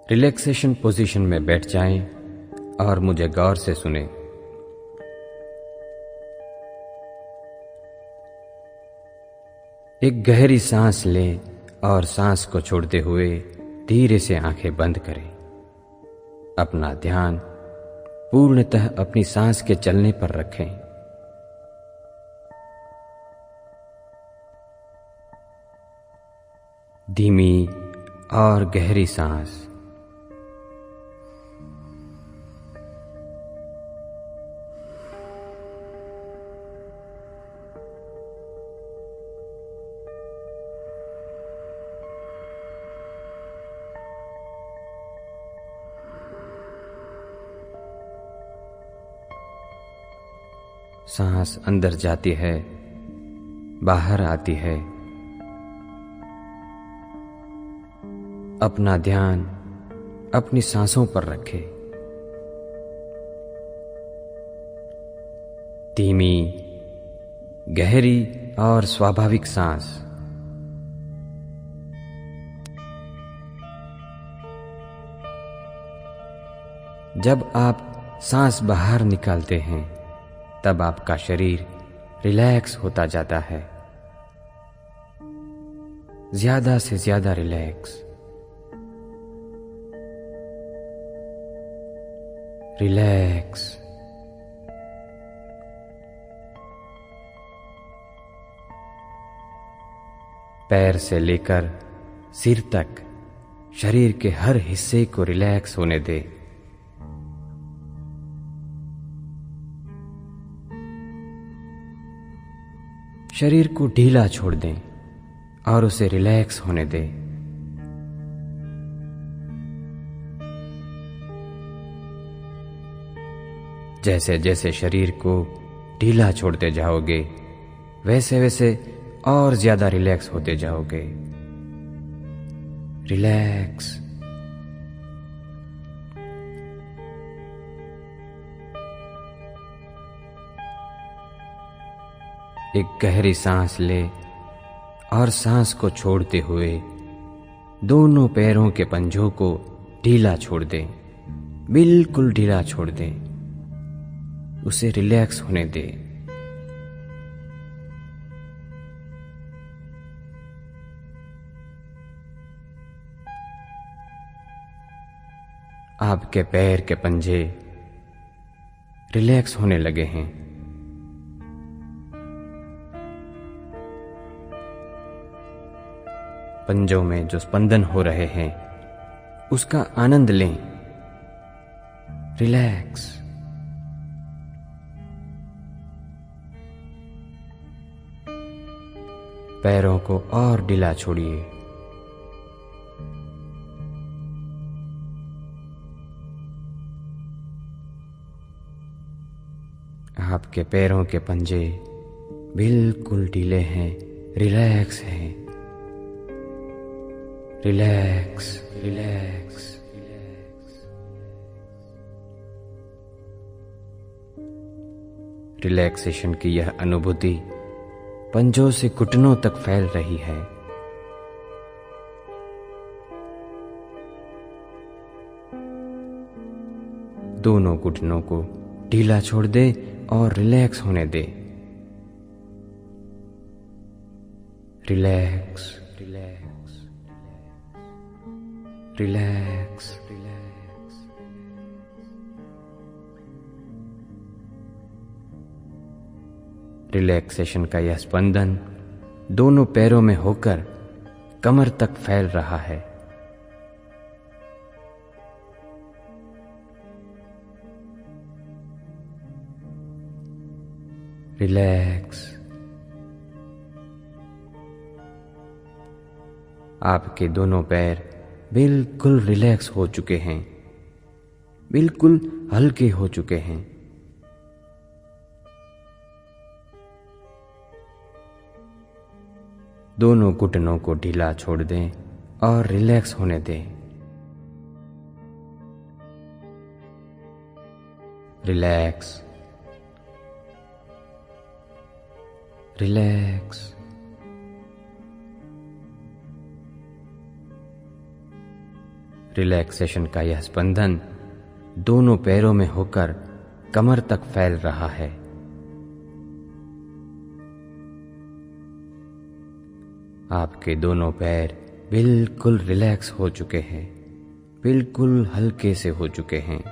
Relaxation position में बैठ जाएं और मुझे गौर से सुने। एक गहरी सांस लें और सांस को छोड़ते हुए धीरे से आंखें बंद करें। अपना ध्यान पूर्णतः अपनी सांस के चलने पर रखें। धीमी और गहरी सांस। सांस अंदर जाती है, बाहर आती है। अपना ध्यान अपनी सांसों पर रखें। धीमी, गहरी और स्वाभाविक सांस। जब आप सांस बाहर निकालते हैं तब आपका शरीर रिलैक्स होता जाता है, ज्यादा से ज्यादा रिलैक्स। रिलैक्स। पैर से लेकर सिर तक शरीर के हर हिस्से को रिलैक्स होने दें। शरीर को ढीला छोड़ दें और उसे रिलैक्स होने दें। जैसे जैसे शरीर को ढीला छोड़ते जाओगे वैसे वैसे और ज्यादा रिलैक्स होते जाओगे। रिलैक्स। एक गहरी सांस ले और सांस को छोड़ते हुए दोनों पैरों के पंजों को ढीला छोड़ दें, बिल्कुल ढीला छोड़ दें। उसे रिलैक्स होने दें। आपके पैर के पंजे रिलैक्स होने लगे हैं। पंजों में जो स्पंदन हो रहे हैं उसका आनंद लें। रिलैक्स। पैरों को और ढीला छोड़िए। आपके पैरों के पंजे बिल्कुल ढीले हैं, रिलैक्स हैं। Relax, relax, relax. रिलैक्सेशन की यह अनुभूति पंजों से घुटनों तक फैल रही है। दोनों घुटनों को ढीला छोड़ दे और रिलैक्स होने दे। Relax, relax, relax, relax. Relaxation का यह स्पंदन दोनों पैरों में होकर कमर तक फैल रहा है। रिलैक्स। आपके दोनों पैर बिल्कुल रिलैक्स हो चुके हैं, बिल्कुल हल्के हो चुके हैं। दोनों घुटनों को ढीला छोड़ दें और रिलैक्स होने दें। Relax, relax. रिलैक्सेशन का यह स्पंदन दोनों पैरों में होकर कमर तक फैल रहा है। आपके दोनों पैर बिल्कुल रिलैक्स हो चुके हैं, बिल्कुल हल्के से हो चुके हैं।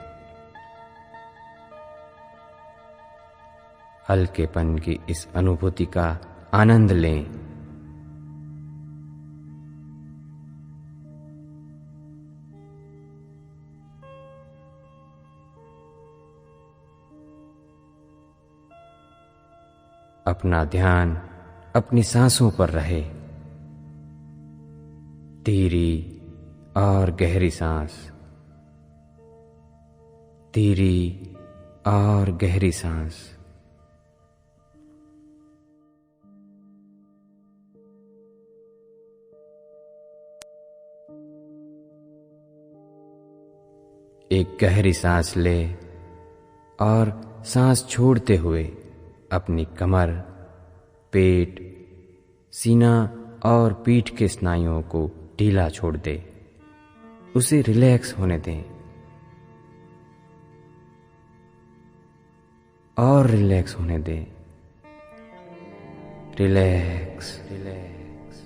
हल्केपन की इस अनुभूति का आनंद लें। अपना ध्यान अपनी सांसों पर रहे। धीरी और गहरी सांस, धीरी और गहरी सांस। एक गहरी सांस ले और सांस छोड़ते हुए अपनी कमर, पेट, सीना और पीठ के स्नायुओं को ढीला छोड़ दे। उसे रिलैक्स होने दें और रिलैक्स होने दें। Relax, relax,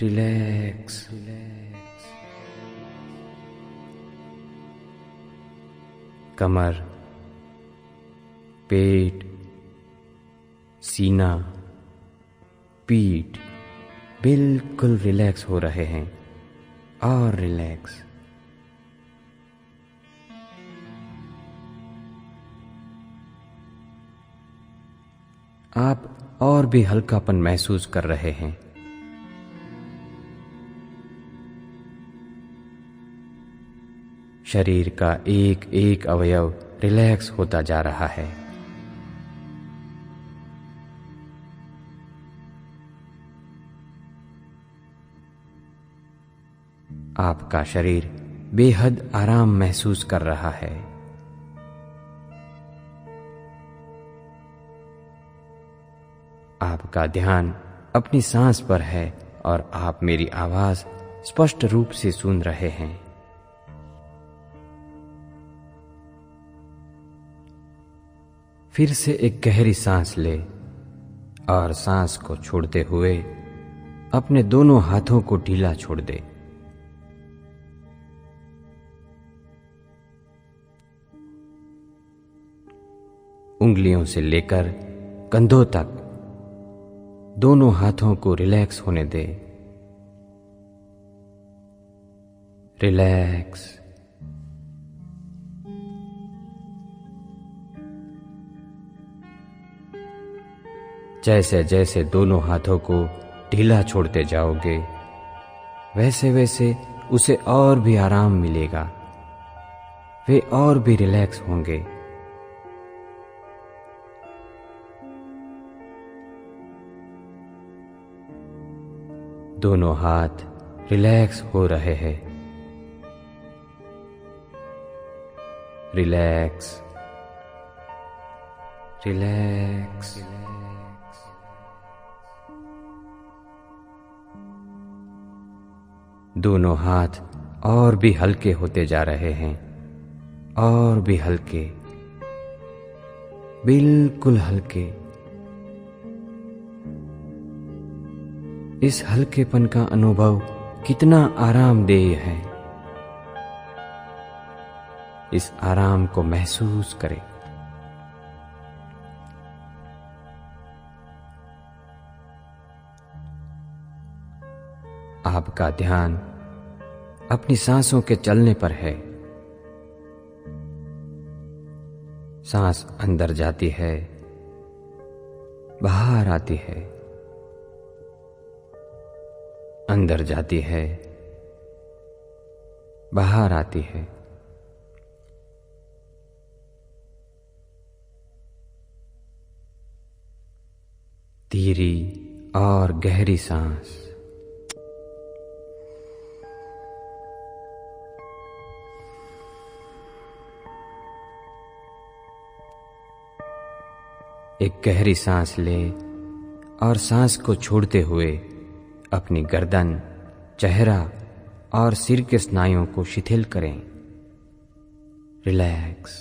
relax, relax. कमर, पेट, सीना, पीठ बिल्कुल रिलैक्स हो रहे हैं और रिलैक्स। आप और भी हल्कापन महसूस कर रहे हैं। शरीर का एक एक अवयव रिलैक्स होता जा रहा है। आपका शरीर बेहद आराम महसूस कर रहा है। आपका ध्यान अपनी सांस पर है और आप मेरी आवाज स्पष्ट रूप से सुन रहे हैं। फिर से एक गहरी सांस ले और सांस को छोड़ते हुए अपने दोनों हाथों को ढीला छोड़ दे। उंगलियों से लेकर कंधों तक दोनों हाथों को रिलैक्स होने दे। रिलैक्स, जैसे जैसे दोनों हाथों को ढीला छोड़ते जाओगे वैसे वैसे उसे और भी आराम मिलेगा, वे और भी रिलैक्स होंगे। दोनों हाथ रिलैक्स हो रहे हैं। रिलैक्स, रिलैक्स, दोनों हाथ और भी हल्के होते जा रहे हैं, और भी हल्के, बिल्कुल हल्के। इस हल्केपन का अनुभव कितना आरामदेह है, इस आराम को महसूस करें। आपका ध्यान अपनी सांसों के चलने पर है। सांस अंदर जाती है, बाहर आती है, अंदर जाती है, बाहर आती है। धीरी और गहरी सांस। एक गहरी सांस ले और सांस को छोड़ते हुए अपनी गर्दन, चेहरा और सिर के स्नायुओं को शिथिल करें। रिलैक्स,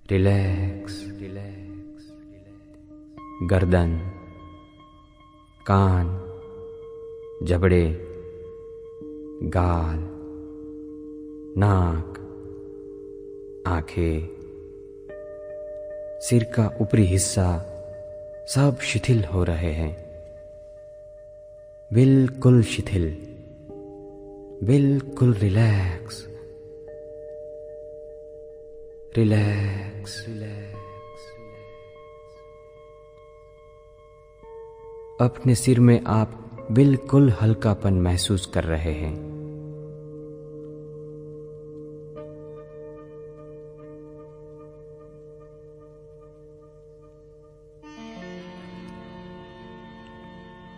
रिलैक्स, रिलैक्स, गर्दन, कान, जबड़े, गाल, नाक, आंखें, सिर का ऊपरी हिस्सा सब शिथिल हो रहे हैं। बिल्कुल शिथिल, बिल्कुल रिलैक्स, रिलैक्स, रिलैक्स। अपने सिर में आप बिल्कुल हल्कापन महसूस कर रहे हैं।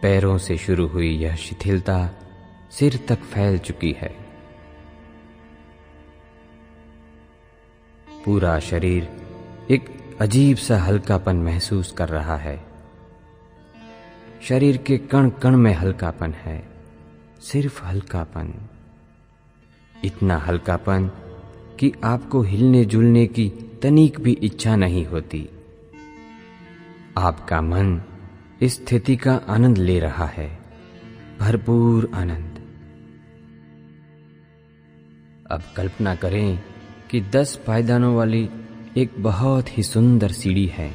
पैरों से शुरू हुई यह शिथिलता सिर तक फैल चुकी है। पूरा शरीर एक अजीब सा हल्कापन महसूस कर रहा है। शरीर के कण कण में हल्कापन है, सिर्फ हल्कापन। इतना हल्कापन कि आपको हिलने जुलने की तनिक भी इच्छा नहीं होती। आपका मन इस स्थिति का आनंद ले रहा है, भरपूर आनंद। अब कल्पना करें कि 10 पायदानों वाली एक बहुत ही सुंदर सीढ़ी है।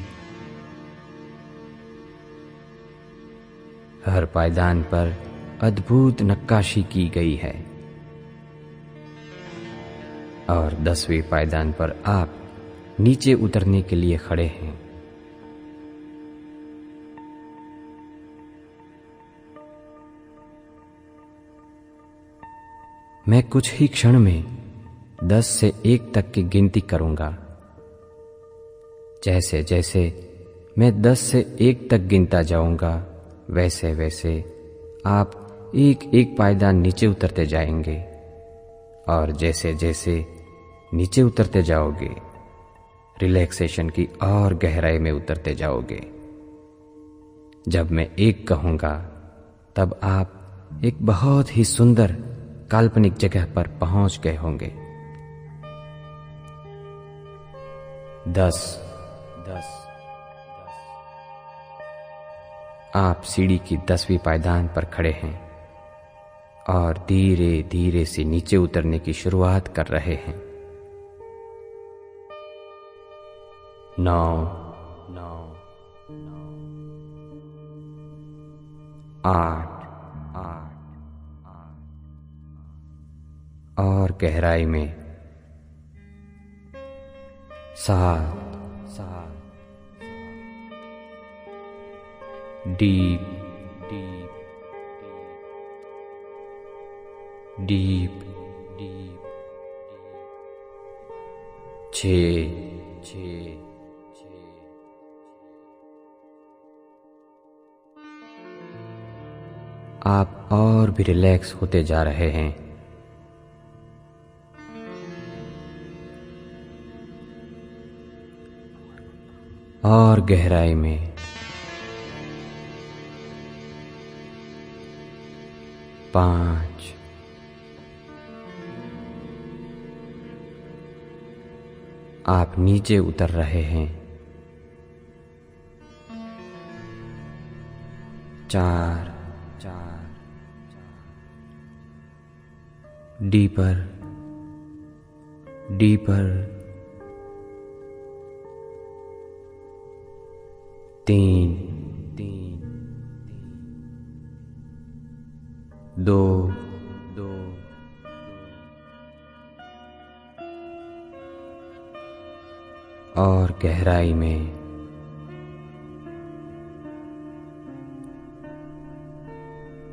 हर पायदान पर अद्भुत नक्काशी की गई है और 10वें पायदान पर आप नीचे उतरने के लिए खड़े हैं। मैं कुछ ही क्षण में 10 से 1 तक की गिनती करूंगा। जैसे जैसे मैं 10 से 1 तक गिनता जाऊंगा, वैसे वैसे आप एक एक पायदान नीचे उतरते जाएंगे और जैसे जैसे नीचे उतरते जाओगे, रिलैक्सेशन की और गहराई में उतरते जाओगे। जब मैं 1 कहूंगा, तब आप एक बहुत ही सुंदर काल्पनिक जगह पर पहुंच गए होंगे। 10, 10, आप सीढ़ी की 10वीं पायदान पर खड़े हैं और धीरे धीरे से नीचे उतरने की शुरुआत कर रहे हैं। 9, 8, और गहराई में 7, डीप, डीप, डीप, 6, आप और भी रिलैक्स होते जा रहे हैं। और गहराई में 5, आप नीचे उतर रहे हैं। 4, डीपर, डीपर। 3, 2, और गहराई में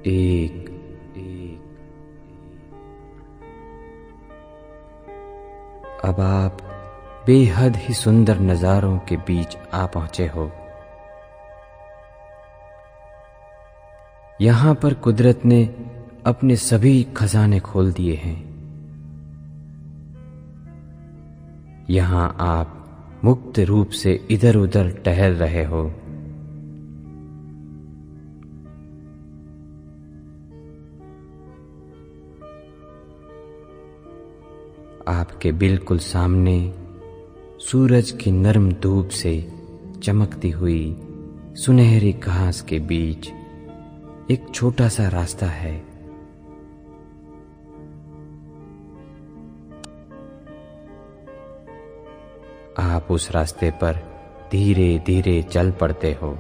1। अब आप बेहद ही सुंदर नजारों के बीच आ पहुंचे हो। यहां पर कुदरत ने अपने सभी खजाने खोल दिए हैं। यहां आप मुक्त रूप से इधर उधर टहल रहे हो। आपके बिल्कुल सामने सूरज की नर्म धूप से चमकती हुई सुनहरी घास के बीच एक छोटा सा रास्ता है। आप उस रास्ते पर धीरे धीरे चल पड़ते हो।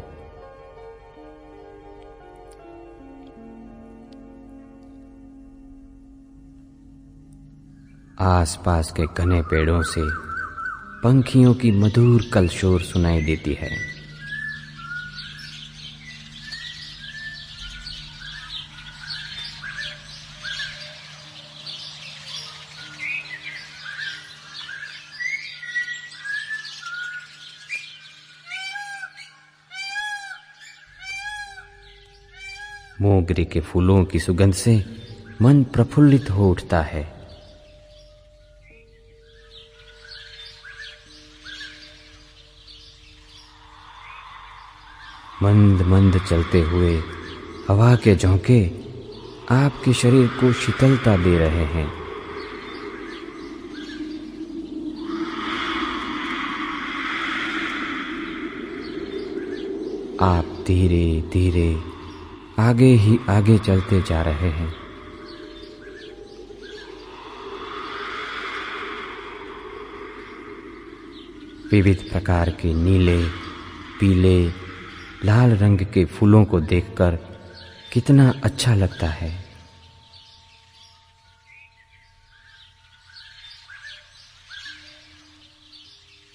आसपास के घने पेड़ों से पंखियों की मधुर कलशोर सुनाई देती है। मोगरे के फूलों की सुगंध से मन प्रफुल्लित हो उठता है। मंद मंद चलते हुए हवा के झोंके आपके शरीर को शीतलता दे रहे हैं। आप धीरे धीरे आगे ही आगे चलते जा रहे हैं। विविध प्रकार के नीले, पीले, लाल रंग के फूलों को देखकर कितना अच्छा लगता है।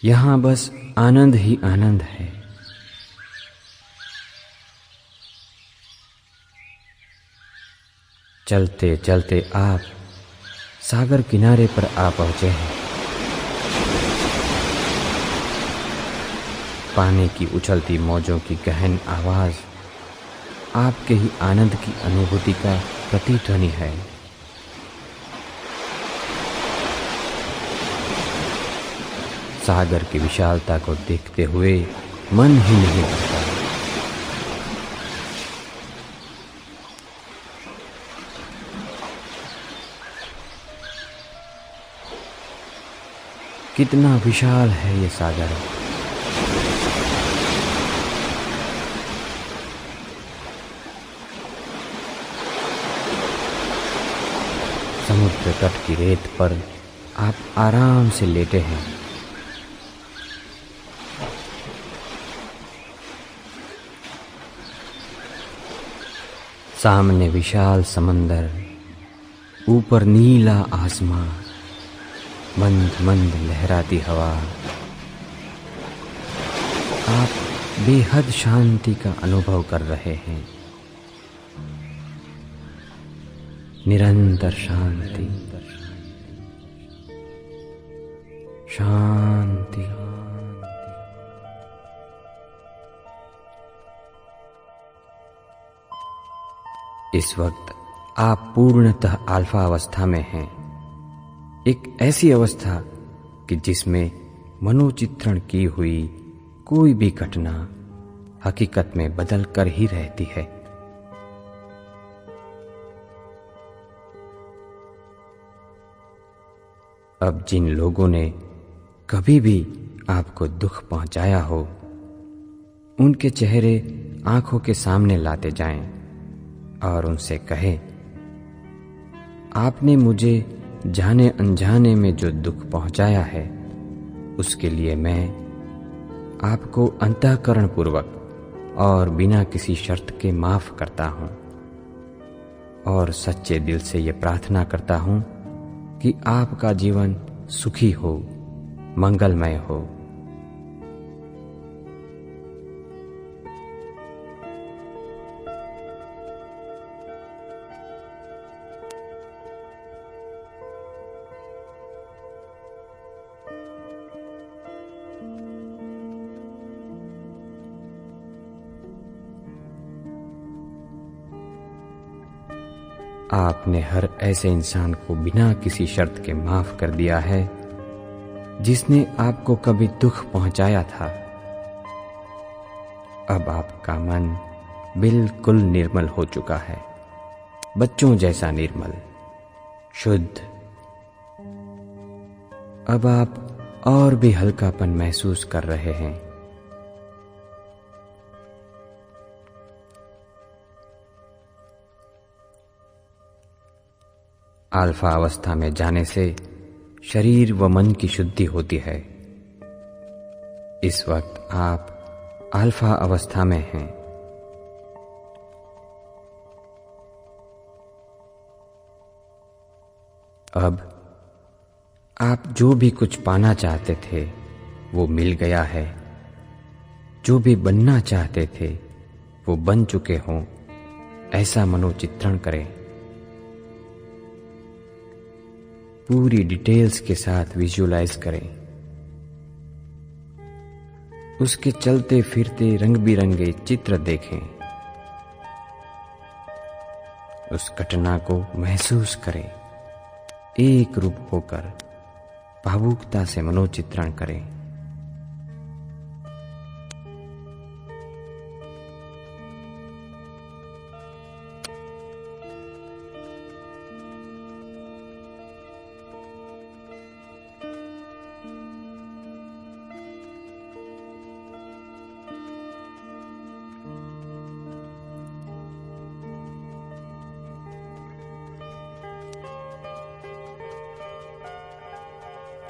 यहाँ बस आनंद ही आनंद है। चलते चलते आप सागर किनारे पर आ पहुंचे हैं। पानी की उछलती मौजों की गहन आवाज आपके ही आनंद की अनुभूति का प्रतिध्वनि है। सागर की विशालता को देखते हुए मन ही नहीं भरता। कितना विशाल है ये सागर। समुद्र तट की रेत पर आप आराम से लेटे हैं। सामने विशाल समंदर, ऊपर नीला आसमां, मंद मंद लहराती हवा। आप बेहद शांति का अनुभव कर रहे हैं। निरंतर शांति, शांति। इस वक्त आप पूर्णतः अल्फा अवस्था में हैं। एक ऐसी अवस्था कि जिसमें मनोचित्रण की हुई कोई भी घटना हकीकत में बदल कर ही रहती है। अब जिन लोगों ने कभी भी आपको दुख पहुंचाया हो, उनके चेहरे आंखों के सामने लाते जाएं और उनसे कहें, आपने मुझे जाने अनजाने में जो दुख पहुंचाया है, उसके लिए मैं आपको अंतःकरण पूर्वक और बिना किसी शर्त के माफ करता हूं और सच्चे दिल से ये प्रार्थना करता हूं कि आपका जीवन सुखी हो, मंगलमय हो। आपने हर ऐसे इंसान को बिना किसी शर्त के माफ कर दिया है जिसने आपको कभी दुख पहुंचाया था। अब आपका मन बिल्कुल निर्मल हो चुका है, बच्चों जैसा निर्मल, शुद्ध। अब आप और भी हल्कापन महसूस कर रहे हैं। अल्फा अवस्था में जाने से शरीर व मन की शुद्धि होती है। इस वक्त आप अल्फा अवस्था में हैं। अब आप जो भी कुछ पाना चाहते थे वो मिल गया है। जो भी बनना चाहते थे वो बन चुके हों, ऐसा मनोचित्रण करें। पूरी डिटेल्स के साथ विजुअलाइज करें। उसके चलते फिरते रंग बिरंगे चित्र देखें। उस घटना को महसूस करें। एक रूप होकर भावुकता से मनोचित्रण करें।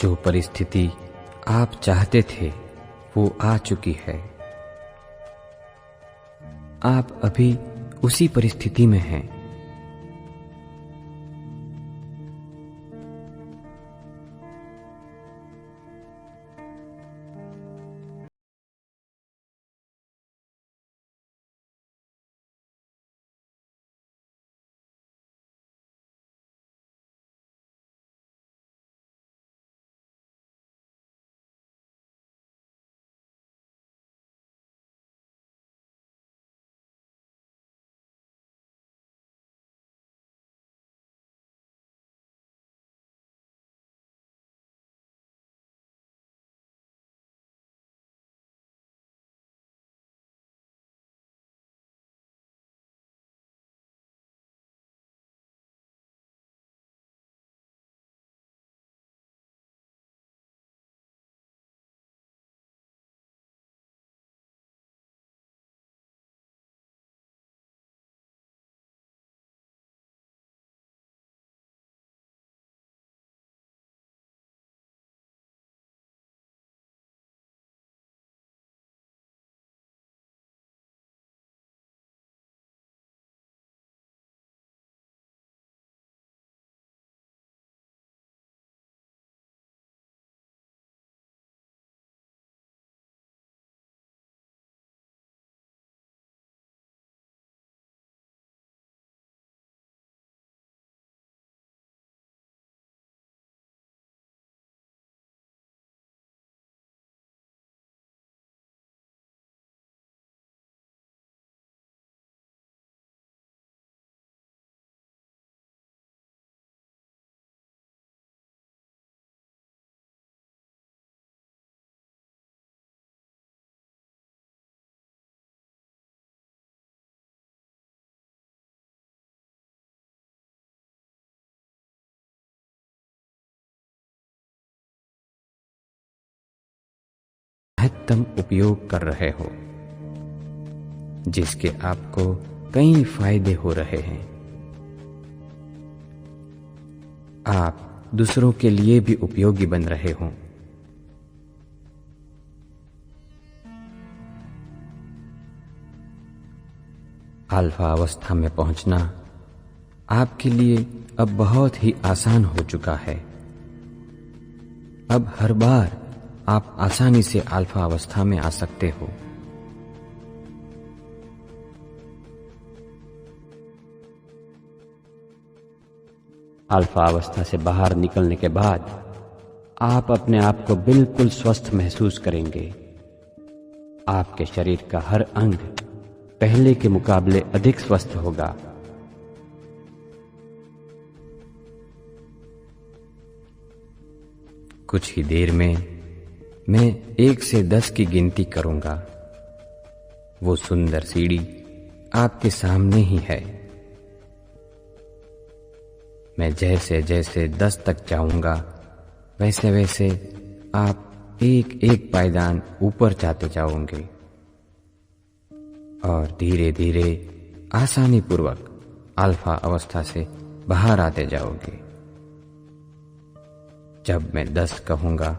जो परिस्थिति आप चाहते थे वो आ चुकी है। आप अभी उसी परिस्थिति में हैं। महत्तम उपयोग कर रहे हो, जिसके आपको कई फायदे हो रहे हैं। आप दूसरों के लिए भी उपयोगी बन रहे हो। अल्फा अवस्था में पहुंचना आपके लिए अब बहुत ही आसान हो चुका है। अब हर बार आप आसानी से अल्फा अवस्था में आ सकते हो। अल्फा अवस्था से बाहर निकलने के बाद आप अपने आप को बिल्कुल स्वस्थ महसूस करेंगे। आपके शरीर का हर अंग पहले के मुकाबले अधिक स्वस्थ होगा। कुछ ही देर में मैं 1 से 10 की गिनती करूंगा। वो सुंदर सीढ़ी आपके सामने ही है। मैं जैसे जैसे 10 तक जाऊंगा, वैसे वैसे आप एक एक पायदान ऊपर जाते जाओगे और धीरे धीरे आसानी पूर्वक अल्फा अवस्था से बाहर आते जाओगे। जब मैं 10 कहूंगा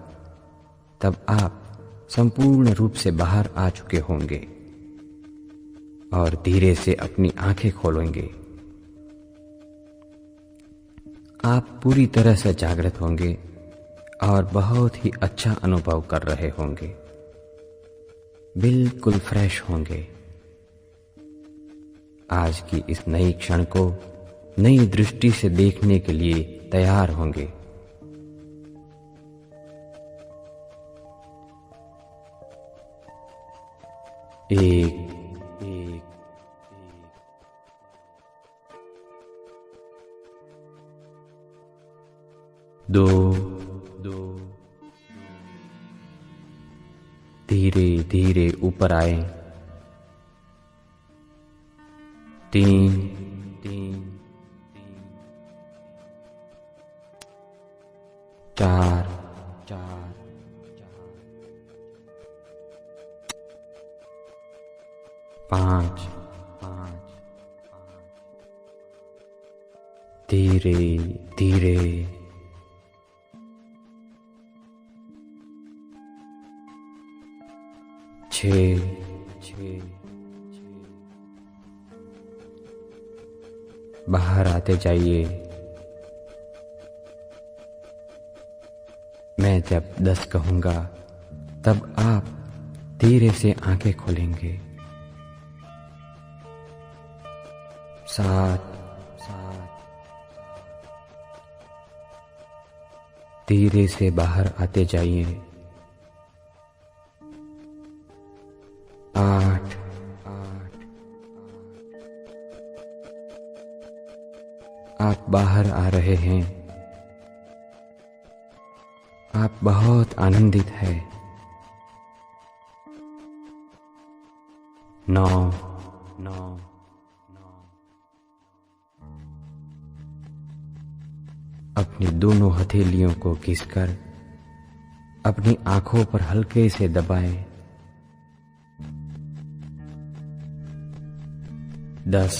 तब आप संपूर्ण रूप से बाहर आ चुके होंगे और धीरे से अपनी आंखें खोलेंगे। आप पूरी तरह से जागृत होंगे और बहुत ही अच्छा अनुभव कर रहे होंगे, बिल्कुल फ्रेश होंगे। आज की इस नई क्षण को नई दृष्टि से देखने के लिए तैयार होंगे। एक दो धीरे धीरे ऊपर आए। 3 4 5 धीरे धीरे 6 बाहर आते जाइए। मैं जब 10 कहूंगा तब आप धीरे से आंखें खोलेंगे। 7 धीरे से बाहर आते जाइए। 8 आप बाहर आ रहे हैं। आप बहुत आनंदित हैं। 9 अपनी दोनों हथेलियों को घिसकर अपनी आंखों पर हल्के से दबाएं। 10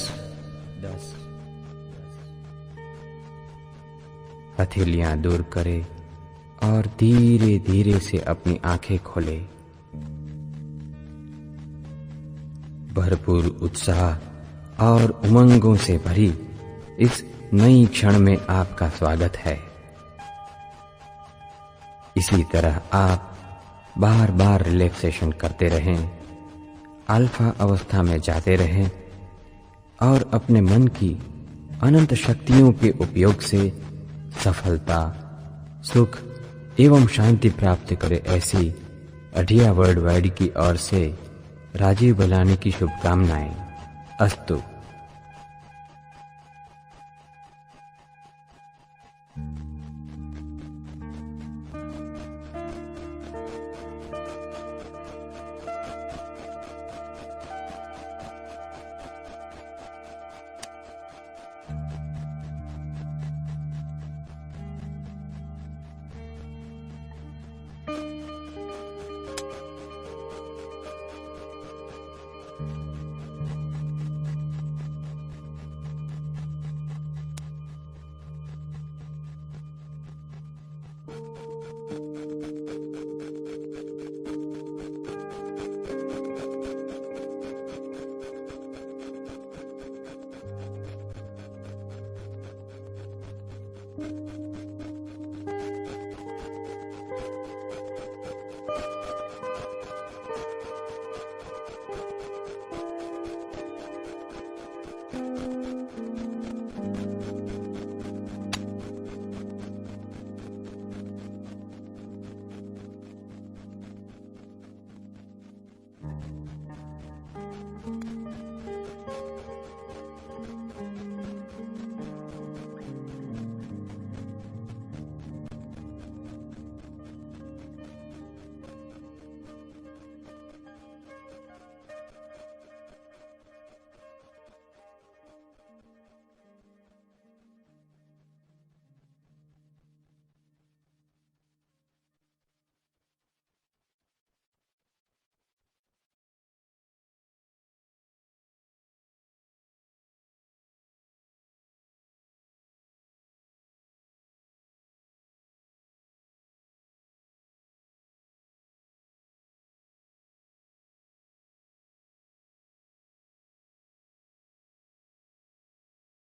हथेलियां दूर करें और धीरे धीरे से अपनी आंखें खोलें। भरपूर उत्साह और उमंगों से भरी इस नई क्षण में आपका स्वागत है। इसी तरह आप बार बार रिलैक्सेशन करते रहें, अल्फा अवस्था में जाते रहें और अपने मन की अनंत शक्तियों के उपयोग से सफलता, सुख एवं शांति प्राप्त करे। ऐसी अढ़िया वर्ल्ड वाइड की ओर से राजीव बलानी की शुभकामनाएं। अस्तु।